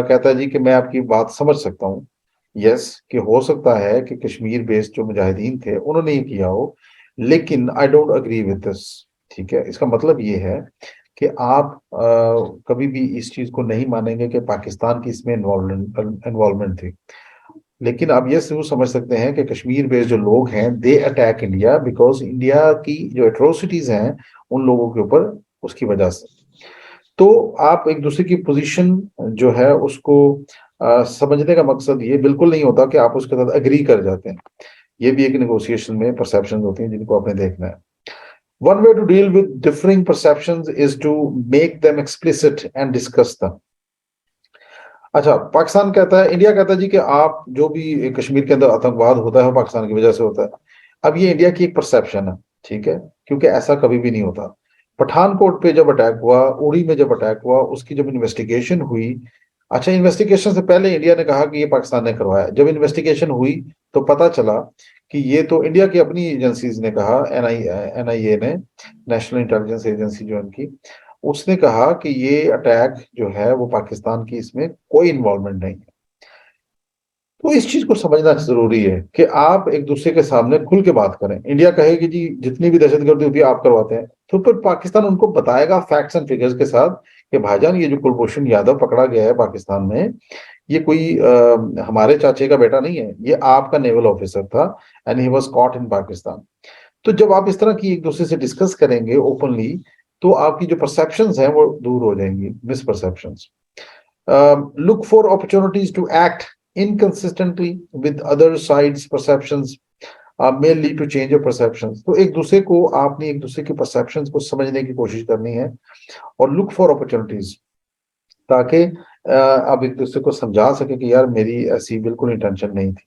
कहता है जी कि मैं आपकी बात समझ सकता हूँ। यस, कि हो सकता है कि कश्मीर बेस्ड जो मुजाहिदीन थे उन्होंने ही किया हो, लेकिन I don't agree with this. ठीक है, इसका मतलब ये है कि आप कभी भी इस चीज को नहीं मानेंगे कि पाकिस्तान की इसमें इन्वॉल्वमेंट थी। लेकिन आप ये जरूर समझ सकते हैं कि कश्मीर बेस्ड जो लोग हैं they attack India because India की जो एट्रोसिटीज हैं उन लोगों के ऊपर, उसकी वजह से। तो आप एक दूसरे की पोजीशन जो है उसको समझने का मकसद ये बिल्कुल नहीं होता कि आप उसके साथ एग्री कर जाते हैं। ये भी एक नेगोशिएशन में परसेप्शन होती हैं जिनको आपने देखना है। One way to deal with differing perceptions is to make them explicit and discuss them. अच्छा, पाकिस्तान कहता है, इंडिया कहता है जी कि आप जो भी कश्मीर के अंदर आतंकवाद होता है वो पाकिस्तान की वजह से होता है। अब ये इंडिया की एक परसेप्शन है, ठीक है, क्योंकि ऐसा कभी भी नहीं होता। पठानकोट पे जब अटैक हुआ, उड़ी में जब अटैक हुआ, उसकी जब इन्वेस्टिगेशन हुई, अच्छा, इन्वेस्टिगेशन से पहले इंडिया ने कहा कि ये पाकिस्तान ने करवाया। जब इन्वेस्टिगेशन हुई तो पता चला कि ये तो इंडिया की अपनी एजेंसीज ने कहा, एनआईए ने, नेशनल इंटेलिजेंस एजेंसी जो इनकी, उसने कहा कि ये अटैक जो है वो पाकिस्तान की इसमें कोई इन्वॉल्वमेंट नहीं है। तो इस चीज को समझना जरूरी है कि आप एक दूसरे के सामने खुल के बात करें। इंडिया कहेगी जी जितनी भी दहशतगर्दी होती है आप करवाते हैं, तो फिर पाकिस्तान उनको बताएगा फैक्ट्स एंड फिगर्स के साथ कि भाईजान ये जो कुलभूषण यादव पकड़ा गया है पाकिस्तान में, ये कोई हमारे चाचे का बेटा नहीं है, ये आपका नेवल ऑफिसर था and he was caught in Pakistan. तो जब आप इस तरह की एक दूसरे से डिस्कस करेंगे ओपनली, तो आपकी जो परसेप्शंस हैं वो दूर हो जाएंगी, मिसपरसेप्शंस। Look for opportunities to act inconsistently with other sides' perceptions may lead to change of perceptions। तो एक दूसरे को, आपने एक दूसरे की परसेप्शंस को समझने की कोशिश करनी है और लुक फॉर अपॉर्चुनिटीज, ताकि आप एक दूसरे को समझा सके कि यार मेरी ऐसी बिल्कुल इंटेंशन नहीं थी।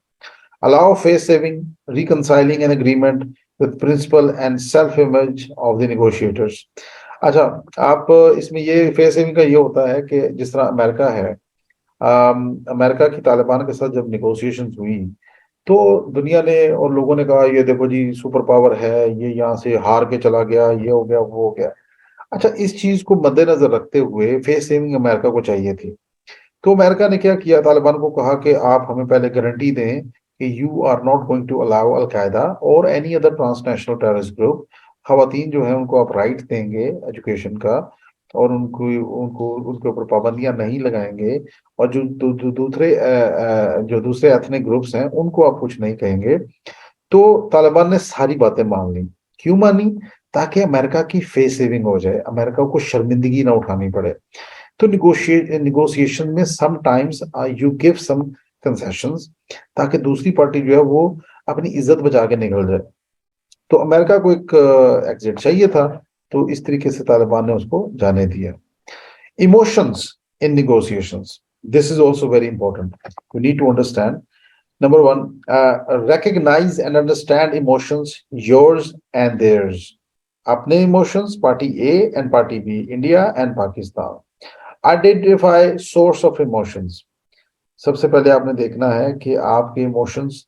Allow face saving, reconciling an agreement with principle and self image of the negotiators। अच्छा, आप इसमें ये फेस सेविंग का ये होता है कि जिस तरह अमेरिका है, अमेरिका की तालिबान के साथ जब निगोशिएशन हुई तो दुनिया ने और लोगों ने कहा ये देखो जी सुपर पावर है, ये यहाँ से हार के चला गया, ये हो गया वो हो गया। अच्छा, इस चीज को मद्देनजर रखते हुए फेस सेविंग अमेरिका को चाहिए थी। तो अमेरिका ने क्या किया, तालिबान को कहा कि आप हमें पहले गारंटी दें कि you are not going to allow al Qaeda और any other transnational terrorist group. खवातीन जो है उनको आप राइट देंगे एजुकेशन का, और उनको उनको उनके ऊपर पाबंदियां नहीं लगाएंगे, और जो दूसरे एथनिक ग्रुप्स हैं उनको आप कुछ नहीं कहेंगे। तो तालिबान ने सारी बातें मान ली। क्यों मानी? ताकि अमेरिका की फेस सेविंग हो जाए, अमेरिका को शर्मिंदगी ना उठानी पड़े। तो निगोशिएशन में sometimes you give some concessions, ताकि दूसरी पार्टी जो है वो अपनी इज्जत बचा के निकल जाए। तो अमेरिका को एक एग्जिट चाहिए था, तो इस तरीके से तालिबान ने उसको जाने दिया। Emotions in negotiations, this is also very important, you need to understand. Number one, recognize and understand emotions, yours and theirs। अपने emotions, party A and party B, India and Pakistan. Identify source of emotions, सबसे पहले आपने देखना है कि आपके emotions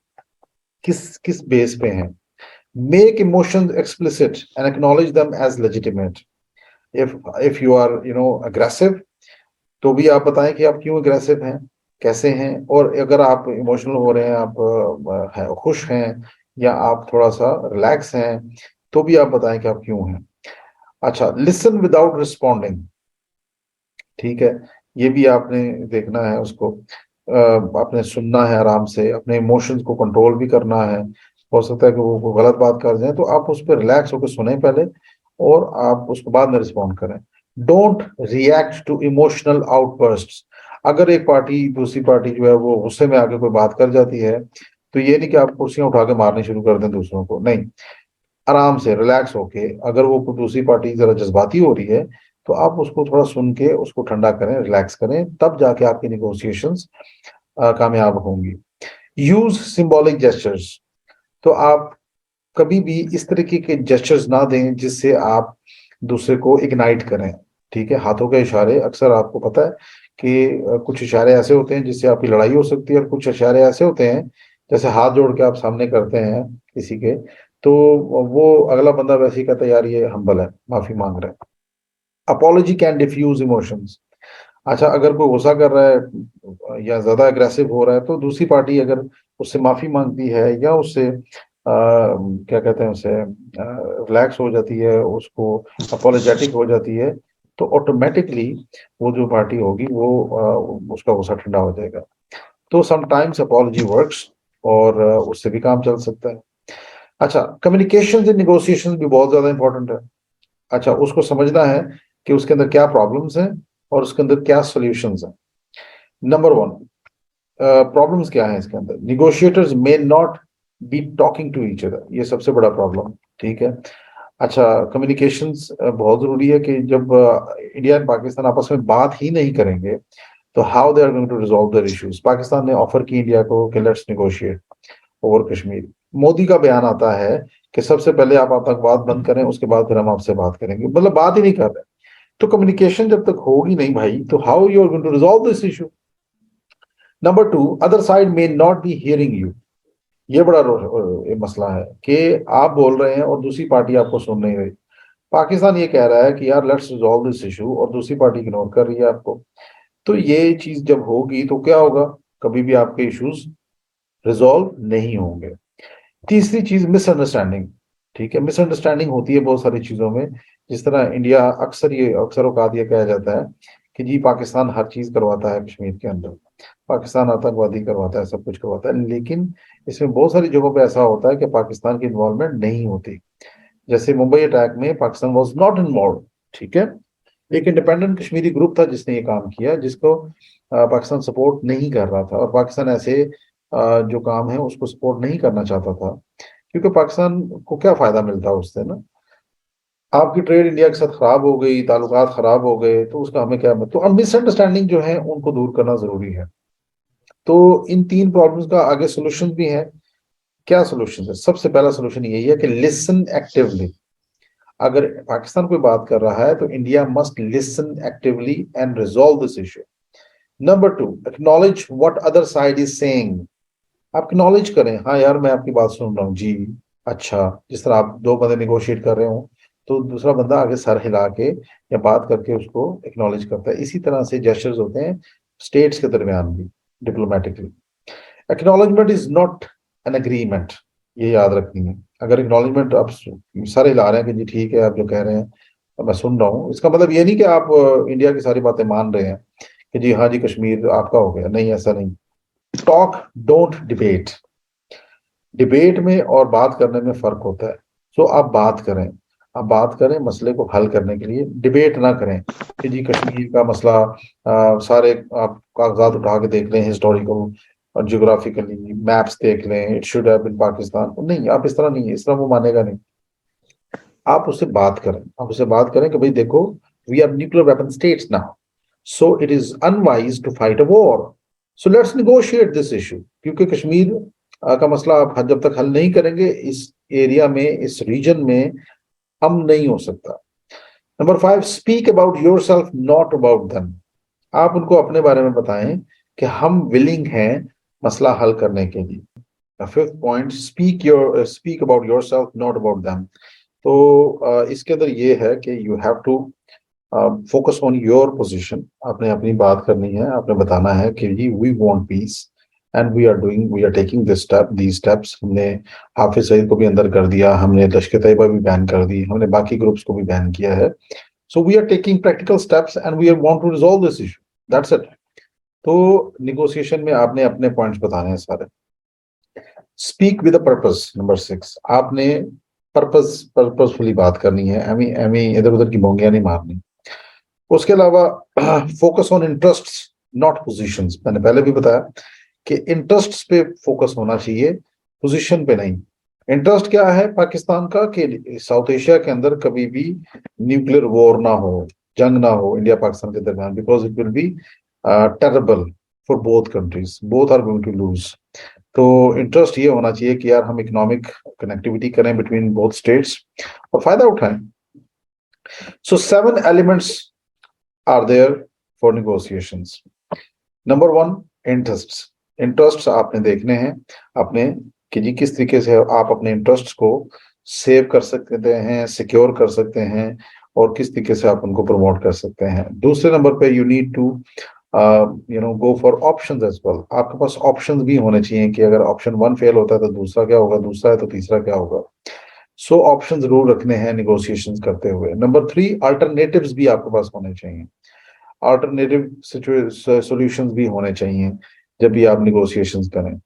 किस किस बेस पे हैं। Make emotions explicit and acknowledge them as legitimate. If you are aggressive, तो भी आप बताएं कि आप क्यों अग्रेसिव हैं, कैसे हैं। और अगर आप इमोशनल हो रहे हैं, आप खुश हैं, या आप थोड़ा सा रिलैक्स हैं, तो भी आप बताएं कि आप क्यों हैं। अच्छा, लिसन विदाउट रिस्पॉन्डिंग, ठीक है, ये भी आपने देखना है उसको। आपने सुनना है आराम से, अपने इमोशंस को कंट्रोल भी करना है। हो सकता है कि वो गलत बात कर जाए, तो आप उस पर रिलैक्स होकर सुने पहले, और आप उसको बाद में रिस्पॉन्ड करें। Don't react to emotional outbursts. अगर एक पार्टी दूसरी पार्टी जो है वो गुस्से में आके कोई बात कर जाती है, तो ये नहीं कि आप कुर्सियां उठा के मारनी शुरू कर दें दूसरों को, नहीं। आराम से रिलैक्स होके, अगर वो दूसरी पार्टी जरा जज्बाती हो रही है, तो आप उसको थोड़ा सुन के उसको ठंडा करें, रिलैक्स करें, तब जाके आपकी निगोशिएशंस कामयाब होंगी। यूज सिंबॉलिक जेस्चर्स, तो आप कभी भी इस तरीके के जेस्चर्स ना दें जिससे आप दूसरे को इग्नाइट करें। ठीक है, हाथों के इशारे, अक्सर आपको पता है कि कुछ इशारे ऐसे होते हैं जिससे आपकी लड़ाई हो सकती है, और कुछ इशारे ऐसे होते हैं जैसे हाथ जोड़ के आप सामने करते हैं किसी के, तो वो अगला बंदा वैसे ही कहता है यार ये हम्बल है, माफी मांग रहा है। Apology can diffuse emotions. अच्छा, अगर कोई गुस्सा कर रहा है या ज्यादा अग्रेसिव हो रहा है तो दूसरी पार्टी अगर उससे माफी मांगती है या उससे क्या कहते हैं, उसे रिलैक्स हो जाती है, उसको अपोलोजेटिक हो जाती है, तो ऑटोमेटिकली वो जो पार्टी होगी वो उसका गुस्सा ठंडा हो जाएगा। तो समटाइम्स अपॉलजी वर्क्स, और उससे भी काम चल सकता है। अच्छा, कम्युनिकेशन इन निगोशिएशन भी बहुत ज्यादा इंपॉर्टेंट है। अच्छा, उसको समझना है कि उसके अंदर क्या प्रॉब्लम्स हैं और उसके अंदर क्या सॉल्यूशंस हैं। नंबर वन, प्रॉब्लम्स क्या है इसके अंदर? Negotiators may not be talking to each other, ये सबसे बड़ा प्रॉब्लम। ठीक है। अच्छा, कम्युनिकेशंस बहुत जरूरी है कि जब इंडिया एंड पाकिस्तान आपस में बात ही नहीं करेंगे तो how they are going to resolve their issues. Pakistan ने ऑफर की इंडिया को कि let's negotiate over Kashmir. Modi का बयान आता है कि सबसे पहले आप आतंकवाद बंद करें, उसके बाद फिर हम आपसे बात करेंगे, मतलब बात ही नहीं कर रहे। तो कम्युनिकेशन जब तक होगी नहीं भाई, तो how you are going to resolve this issue? Number two, other side may not be hearing you. ये बड़ा ये मसला है कि आप बोल रहे हैं और दूसरी पार्टी आपको सुन नहीं रही। पाकिस्तान ये कह रहा है कि यार लेट्स रिजॉल्व दिस इशू, और दूसरी पार्टी इग्नोर कर रही है आपको। तो ये चीज जब होगी तो क्या होगा? कभी भी आपके इश्यूज रिजॉल्व नहीं होंगे। तीसरी चीज, मिसअंडरस्टैंडिंग। ठीक है, मिसअंडरस्टैंडिंग होती है बहुत सारी चीजों में। जिस तरह इंडिया अक्सर औकात ये कहा जाता है कि जी पाकिस्तान हर चीज करवाता है कश्मीर के अंदर, पाकिस्तान आतंकवादी करवाता है, सब कुछ करवाता है, लेकिन इसमें बहुत सारी जगहों पे ऐसा होता है कि पाकिस्तान की इन्वॉल्वमेंट नहीं होती। जैसे मुंबई अटैक में पाकिस्तान वॉज नॉट इन्वॉल्व। ठीक है। एक इंडिपेंडेंट कश्मीरी ग्रुप था जिसने ये काम किया, जिसको पाकिस्तान सपोर्ट नहीं कर रहा था, और पाकिस्तान ऐसे जो काम है उसको सपोर्ट नहीं करना चाहता था, क्योंकि पाकिस्तान को क्या फायदा मिलता है उससे ना? आपकी ट्रेड इंडिया के साथ खराब हो गई, ताल्लुकात खराब हो गए, तो उसका हमें क्या मतलब? तो अब मिसअंडरस्टैंडिंग जो है उनको दूर करना जरूरी है। तो इन तीन प्रॉब्लम्स का आगे सोल्यूशन भी है। क्या सोल्यूशन है? सबसे पहला सोल्यूशन यही है कि लिसन एक्टिवली। अगर पाकिस्तान कोई बात कर रहा है तो India must listen actively and resolve this issue. Number to, acknowledge what other side is saying. आप एक्नॉलेज करें, हाँ यार मैं आपकी बात सुन रहा हूँ जी। अच्छा, जिस तरह आप दो बंदे निगोशिएट कर रहे हो तो दूसरा बंदा आगे सर हिला के या बात करके उसको एक्नॉलेज करता है। इसी तरह से जेस्चर्स होते हैं स्टेट्स के दरमियान भी, diplomatically. Acknowledgement is not an agreement, ये याद रखनी है। अगर एक्नॉलेजमेंट आप सर हिला रहे हैं कि जी ठीक है आप जो कह रहे हैं तो मैं सुन रहा हूँ, इसका मतलब ये नहीं कि आप इंडिया की सारी बातें मान रहे हैं कि जी हाँ जी कश्मीर आपका हो गया। नहीं, ऐसा नहीं। Talk, don't debate. डिबेट में और बात करने में फर्क होता है। सो आप बात करें, आप बात करें मसले को हल करने के लिए, डिबेट ना करें कि जी कश्मीर का मसला सारे आप कागजात उठा के देख लें, हिस्टोरिकल और जियोग्राफिकली मैप्स देख लें, it should have been Pakistan. नहीं, आप इस तरह नहीं, इस तरह वो मानेगा नहीं। आप उससे बात करें, आप उससे बात करें कि भाई देखो, we are nuclear weapon states now, so it is unwise to fight a war, so let's negotiate this issue. क्योंकि कश्मीर का मसला आप जब तक हल नहीं करेंगे इस एरिया में, इस रीजन में, हम नहीं हो सकता। Number five, speak about yourself not about them. आप उनको अपने बारे में बताएं कि हम विलिंग हैं मसला हल करने के लिए। Fifth point, speak about yourself not about them. तो इसके अंदर ये है कि you have to focus on your position. आपने अपनी बात करनी है, आपने बताना है कि जी we want peace and we are taking this step, these steps. हमने हाफिज सईद को भी अंदर कर दिया, हमने लश्कर तैयबा भी बैन कर दी, हमने बाकी ग्रुप्स को भी बैन किया है। So we are taking practical steps and we are want to resolve this issue, that's it. तो निगोशिएशन में आपने अपने पॉइंट्स बताने हैं सारे। Speak with a purpose, number six. आपने पर्पसफुली बात करनी है, एमी एमी इधर उधर की बोंगियां नहीं मारनी। उसके अलावा focus on interests not positions. मैंने पहले भी बताया कि इंटरेस्ट्स पे फोकस होना चाहिए, पोजीशन पे नहीं। इंटरेस्ट क्या है पाकिस्तान का कि साउथ एशिया के अंदर कभी भी न्यूक्लियर वॉर ना हो, जंग ना हो इंडिया पाकिस्तान के दरमियान, because it will be terrible for both countries, both are going to lose. तो इंटरेस्ट ये होना चाहिए कि यार हम इकोनॉमिक कनेक्टिविटी करें बिटवीन बोथ स्टेट्स और फायदा उठाएं। So seven elements are there for negotiations. Number one, interests. Interests आपने देखने हैं अपने कि जी किस तरीके से आप अपने इंटरेस्ट्स को सेव कर सकते हैं, सिक्योर कर सकते हैं, और किस तरीके से आप उनको प्रमोट कर सकते हैं। दूसरे नंबर पे you need to go for options as well. आपके पास ऑप्शंस भी होने चाहिए कि अगर ऑप्शन वन फेल होता है तो दूसरा क्या होगा, दूसरा है तो तीसरा क्या होगा। सो ऑप्शंस जरूर रखने हैं निगोशिएशंस करते हुए। नंबर थ्री, अल्टरनेटिव्स भी आपके पास होने चाहिए। अल्टरनेटिव सॉल्यूशंस भी होने चाहिए जब भी आप निगोशिएशंस करें।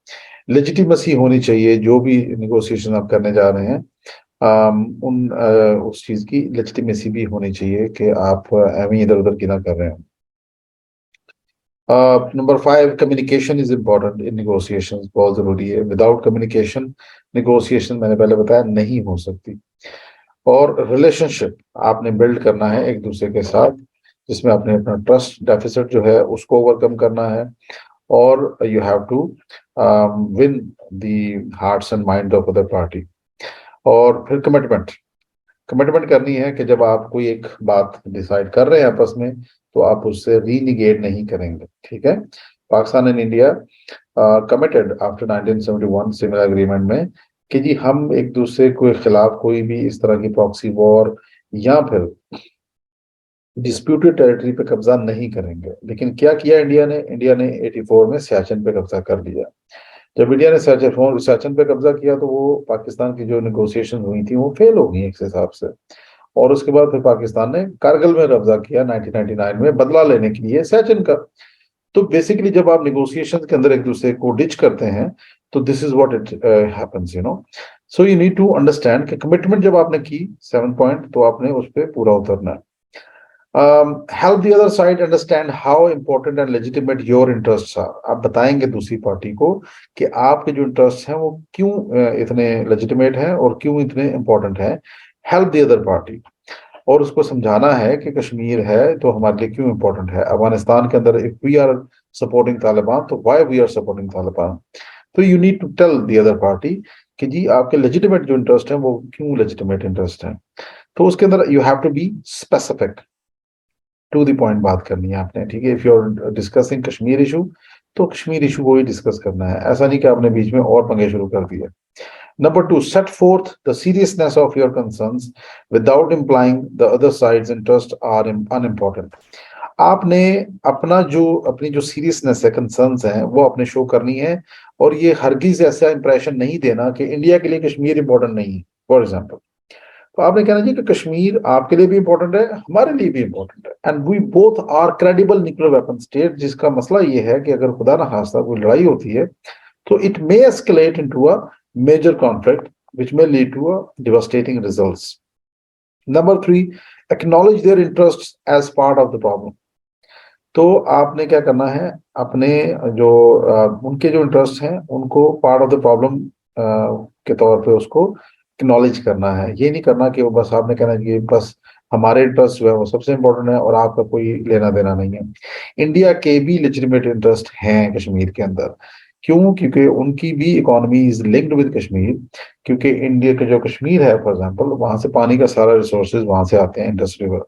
लेजिटिमेसी होनी चाहिए, जो भी निगोशिएशन आप करने जा रहे हैं उस चीज की लेजिटिमेसी भी होनी चाहिए कि आप एवं इधर उधर की ना कर रहे हैं। Number five, communication is important in negotiations, बहुत जरूरी है। विदाउट कम्युनिकेशन निगोशिएशन, मैंने पहले बताया, नहीं हो सकती। और रिलेशनशिप आपने बिल्ड करना है एक दूसरे के साथ, जिसमें आपने अपना ट्रस्ट डेफिसिट जो है उसको ओवरकम करना है। और you have to win the hearts and mind of other party. और फिर कमिटमेंट, कमिटमेंट करनी है कि जब आप कोई एक बात डिसाइड कर रहे हैं आपस में, तो आप उससे रीनिगेट नहीं करेंगे। ठीक है। Pakistan and India committed after 1971 similar agreement में कि जी हम एक दूसरे के खिलाफ कोई भी इस तरह की प्रॉक्सी वॉर या फिर डिस्प्यूटेड टेरिटरी पे कब्जा नहीं करेंगे। लेकिन क्या किया इंडिया ने 84 में सियाचिन पे कब्जा कर लिया। जब इंडिया ने सियाचिन पे कब्जा किया तो वो पाकिस्तान की जो निगोशिएशन हुई थी वो फेल हो गई एक हिसाब से। और उसके बाद फिर पाकिस्तान ने कारगिल में कब्जा किया 1999 में, बदला लेने के लिए सियाचिन का। तो बेसिकली जब आप निगोशिएशन के अंदर एक दूसरे को डिच करते हैं तो this is what it happens, you know. So you need to understand कि कमिटमेंट जब आपने की 7 पॉइंट, तो आपने उस पर पूरा उतरना है। Help the other side understand how important and legitimate your interests are. आप बताएंगे दूसरी पार्टी को कि आपके जो इंटरेस्ट हैं वो क्यों इतने लेजिटिमेट हैं और क्यों इतने इंपॉर्टेंट हैं। हेल्प द अदर पार्टी, और उसको समझाना है कि कश्मीर है तो हमारे लिए क्यों इंपॉर्टेंट है। अफगानिस्तान के अंदर if we are supporting Taliban तो why we are supporting Taliban. तो you need to tell the other party कि जी आपके लेजिटिमेट जो इंटरेस्ट है वो क्यों लेजिटिमेट इंटरेस्ट है। तो उसके अंदर you have to be specific, to the point बात करनी है आपने। ठीक है। If you are discussing Kashmir issue तो कश्मीर इशू को ही डिस्कस करना है, ऐसा नहीं कि आपने बीच में और पंगे शुरू कर दिए। Number two, set forth the seriousness of your concerns without implying the other side's interests are unimportant. आपने अपनी जो सीरियसनेस है, कंसर्न्स हैं, वो आपने शो करनी है। और ये हरगिज ऐसा इंप्रेशन नहीं देना कि इंडिया के लिए कश्मीर इंपॉर्टेंट नहीं है। फॉर एग्जाम्पल, तो आपने कहना चाहिए कि कश्मीर आपके लिए भी इंपॉर्टेंट है, हमारे लिए भी इंपॉर्टेंट है, and we both are credible nuclear weapon state. जिसका मसला ये है कि अगर खुदा ना खास्ता कोई लड़ाई होती है तो it may escalate into a major conflict which may lead to a devastating results. Number three, acknowledge their interests as part of the problem. तो आपने क्या करना है, अपने जो उनके जो इंटरेस्ट हैं उनको पार्ट ऑफ द प्रॉब्लम के तौर पे उसको एक्नॉलेज करना है। ये नहीं करना कि वो बस आपने कहना कि बस हमारे इंटरेस्ट जो है वो सबसे इंपॉर्टेंट है और आपका कोई लेना देना नहीं है। इंडिया के भी लेजिटिमेट इंटरेस्ट हैं कश्मीर के अंदर। क्यों? क्योंकि उनकी भी economy is linked with Kashmir. क्योंकि इंडिया का जो कश्मीर है फॉर एग्जांपल, वहां से पानी का सारा रिसोर्सेज वहां से आते हैं, इंडस रिवर।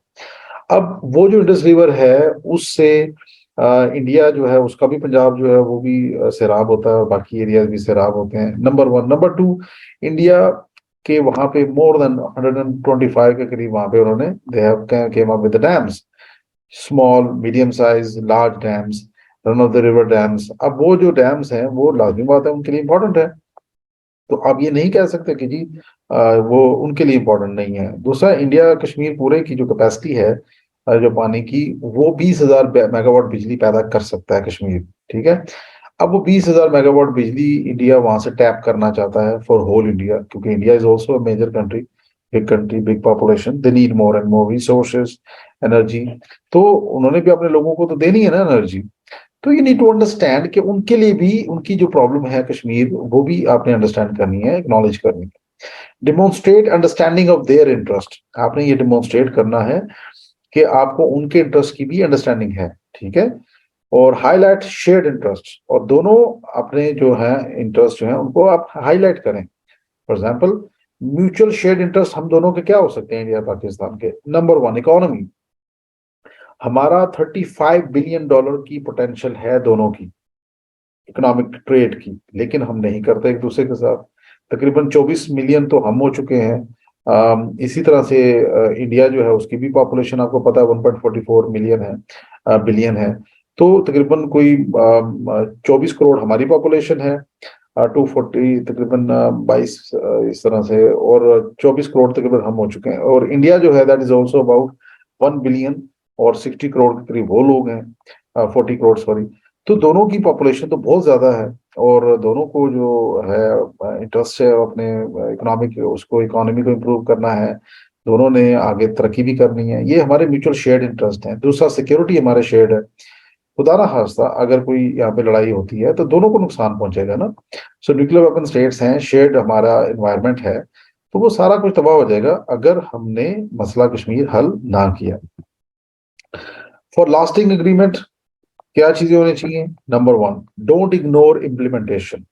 अब वो जो इंडस रिवर है उससे इंडिया जो है उसका भी, पंजाब जो है वो भी सैराब होता है और बाकी एरियाज भी सैराब होते हैं। Number one. Number to, India के वहां पे मोर देन 125 के करीब वहां पे उन्होंने they have came up with the dams, small, medium size, large dams, run of the river dams. अब वो जो डैम्स हैं वो लाजमी बात है उनके लिए इंपॉर्टेंट है। तो आप ये नहीं कह सकते कि जी वो उनके लिए इंपॉर्टेंट नहीं है। दूसरा, इंडिया कश्मीर पूरे की जो कैपेसिटी है जो पानी की, वो 20,000 मेगावाट बिजली पैदा कर सकता है कश्मीर। ठीक है। अब वो 20,000 मेगावाट बिजली इंडिया वहां से टैप करना चाहता है फॉर होल इंडिया, क्योंकि India is also a major country, big population, they need more and more resources, energy. तो उन्होंने भी अपने लोगों को तो देनी है ना एनर्जी। तो यू नीड टू अंडरस्टैंड कि उनके लिए भी उनकी जो प्रॉब्लम है कश्मीर, वो भी आपने अंडरस्टैंड करनी है, एक्नॉलेज करनी है। Demonstrate understanding of their interest, आपने ये डिमोन्स्ट्रेट करना है कि आपको उनके इंटरेस्ट की भी अंडरस्टैंडिंग है। ठीक है। और हाईलाइट शेयर्ड इंटरेस्ट, और दोनों अपने जो है इंटरेस्ट जो है उनको आप हाईलाइट करें। For example, mutual shared interest हम दोनों के क्या हो सकते हैं इंडिया पाकिस्तान के? Number one, economy. हमारा $35 बिलियन की पोटेंशियल है दोनों की, इकोनॉमिक ट्रेड की, लेकिन हम नहीं करते एक दूसरे के साथ। तकरीबन 24 मिलियन तो हम हो चुके हैं इसी तरह से इंडिया जो है उसकी भी पॉपुलेशन आपको पता है 1.44 मिलियन है, बिलियन है। तो तकरीबन कोई 24 करोड़ हमारी पॉपुलेशन है, 240 तकरीबन 22 इस तरह से, और 24 करोड़ तकरीबन हम हो चुके हैं। और इंडिया जो है that is also about 1 billion, और 60 करोड़ के करीब वो लोग हैं, 40 करोड़ सॉरी। तो दोनों की पॉपुलेशन तो बहुत ज्यादा है, और दोनों को जो है इंटरेस्ट है अपने इकोनॉमिक, उसको इकोनॉमी को इम्प्रूव करना है। दोनों ने आगे तरक्की भी करनी है, ये हमारे म्यूचुअल शेयर्ड इंटरेस्ट है। दूसरा सिक्योरिटी हमारे शेयर्ड है। खुदा ना खास्ता अगर कोई यहाँ पे लड़ाई होती है तो दोनों को नुकसान पहुंचेगा ना। सो न्यूक्लियर वेपन स्टेट्स हैं, शेयर्ड हमारा इन्वायरमेंट है, तो वो सारा कुछ तबाह हो जाएगा अगर हमने मसला कश्मीर हल ना किया। फॉर लास्टिंग एग्रीमेंट क्या चीजें होनी चाहिए? Number one, don't ignore implementation.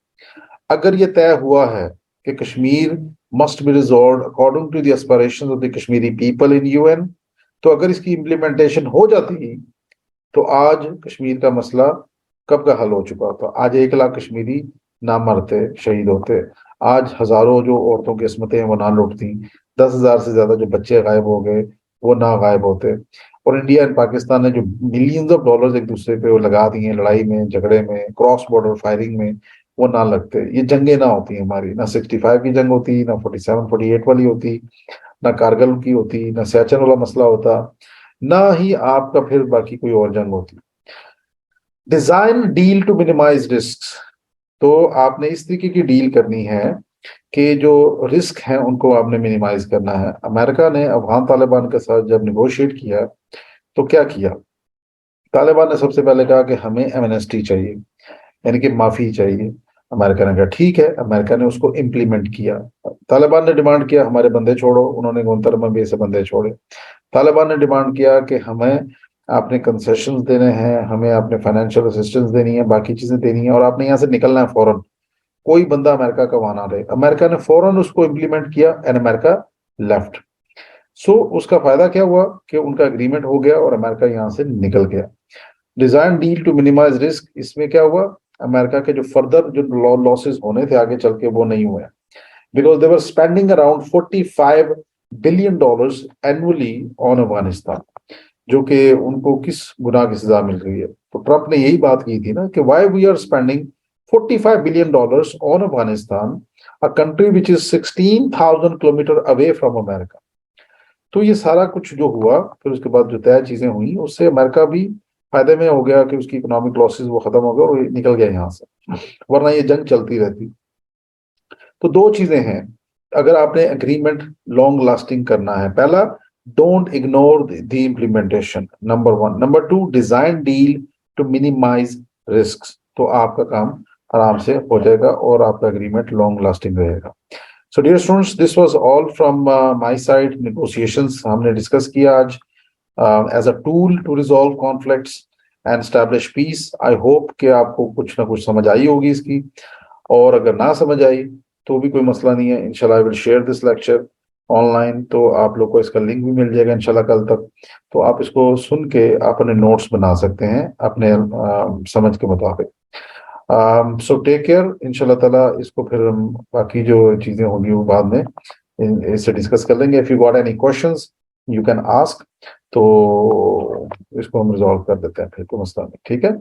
अगर ये तय हुआ है कि Kashmir must be resolve according to the aspirations of the Kashmiri people in UN, तो अगर इसकी इम्प्लीमेंटेशन हो जाती तो आज कश्मीर का मसला कब का हल हो चुका था। आज 1 लाख कश्मीरी ना मरते, शहीद होते। आज हजारों जो औरतों की किस्मतें हैं वो ना लुटती। 10,000 से ज्यादा जो बच्चे गायब हो गए वो ना गायब होते। और इंडिया एंड पाकिस्तान ने जो मिलियंस ऑफ डॉलर्स एक दूसरे पे वो लगा दिए लड़ाई में, झगड़े में, क्रॉस बॉर्डर फायरिंग में, वो ना लगते। ये जंगें ना होती हमारी, ना 65 की जंग होती, ना 47-48 वाली होती, ना कारगिल की होती, ना सियाचिन वाला मसला होता, ना ही आपका फिर बाकी कोई और जंग होती। Design deal to minimise risk. तो आपने इस तरीके की डील करनी है कि जो रिस्क हैं उनको आपने मिनिमाइज करना है। अमेरिका ने अफगान तालिबान के साथ जब निगोशिएट किया तो क्या किया? तालिबान ने सबसे पहले कहा कि हमें एमनेस्टी चाहिए, यानी कि माफी चाहिए। अमेरिका ने कहा ठीक है, अमेरिका ने उसको इम्प्लीमेंट किया। तालिबान ने डिमांड किया हमारे बंदे छोड़ो, उन्होंने गुंतरम में से बंदे छोड़े। तालिबान ने डिमांड किया कि हमें आपने कंसेशन देने हैं, हमें आपने फाइनेंशियल असिस्टेंस देनी है, बाकी चीजें देनी है, और आपने यहाँ से निकलना है फौरन। कोई बंदा अमेरिका का वहां ना रहे। अमेरिका ने फौरन उसको इम्प्लीमेंट किया एंड अमेरिका लेफ्ट। सो उसका फायदा क्या हुआ कि उनका एग्रीमेंट हो गया और अमेरिका यहाँ से निकल गया। Design deal to minimise risk, इसमें क्या हुआ? अमेरिका के जो फर्दर जो लॉसेस होने थे आगे चल के वो नहीं हुए, because they were spending around $45 billion annually on Afghanistan, जो कि उनको किस गुनाह की सजा मिल रही है। तो ट्रंप ने यही बात की थी ना कि why we are spending $45 billion on Afghanistan, a country which is 16,000 kilometre away from America. तो ये सारा कुछ जो हुआ, फिर उसके बाद जो तय चीजें हुई, उससे अमेरिका भी फायदे में हो गया कि उसकी इकोनॉमिक लॉसेस वो खत्म हो गया और ये निकल गया यहाँ से, वरना ये जंग चलती रहती। तो दो चीजें हैं अगर आपने एग्रीमेंट लॉन्ग लास्टिंग करना है। पहला, don't ignore the implementation, number one. Number two, design deal to minimise risk. तो आपका काम आराम से हो जाएगा और आपका एग्रीमेंट लॉन्ग लास्टिंग रहेगा। So dear students, this was all from my side. Negotiations हमने डिस्कस किया आज as a tool to resolve conflicts and establish peace. I hope कि आपको कुछ ना कुछ समझ आई होगी इसकी, और अगर ना समझ आई तो भी कोई मसला नहीं है। इंशाल्लाह I will share this lecture online, तो आप लोग को इसका लिंक भी मिल जाएगा इंशाल्लाह कल तक। तो आप इसको सुन के अपने नोट्स बना सकते हैं अपने समझ के मुताबिक। So take care. इंशाल्लाह ताला इसको फिर हम बाकी जो चीजें होंगी वो बाद में इससे डिस्कस कर लेंगे। If you got any questions you can ask, तो इसको हम रिजॉल्व कर देते हैं, फिर कोई मसला नहीं। ठीक है।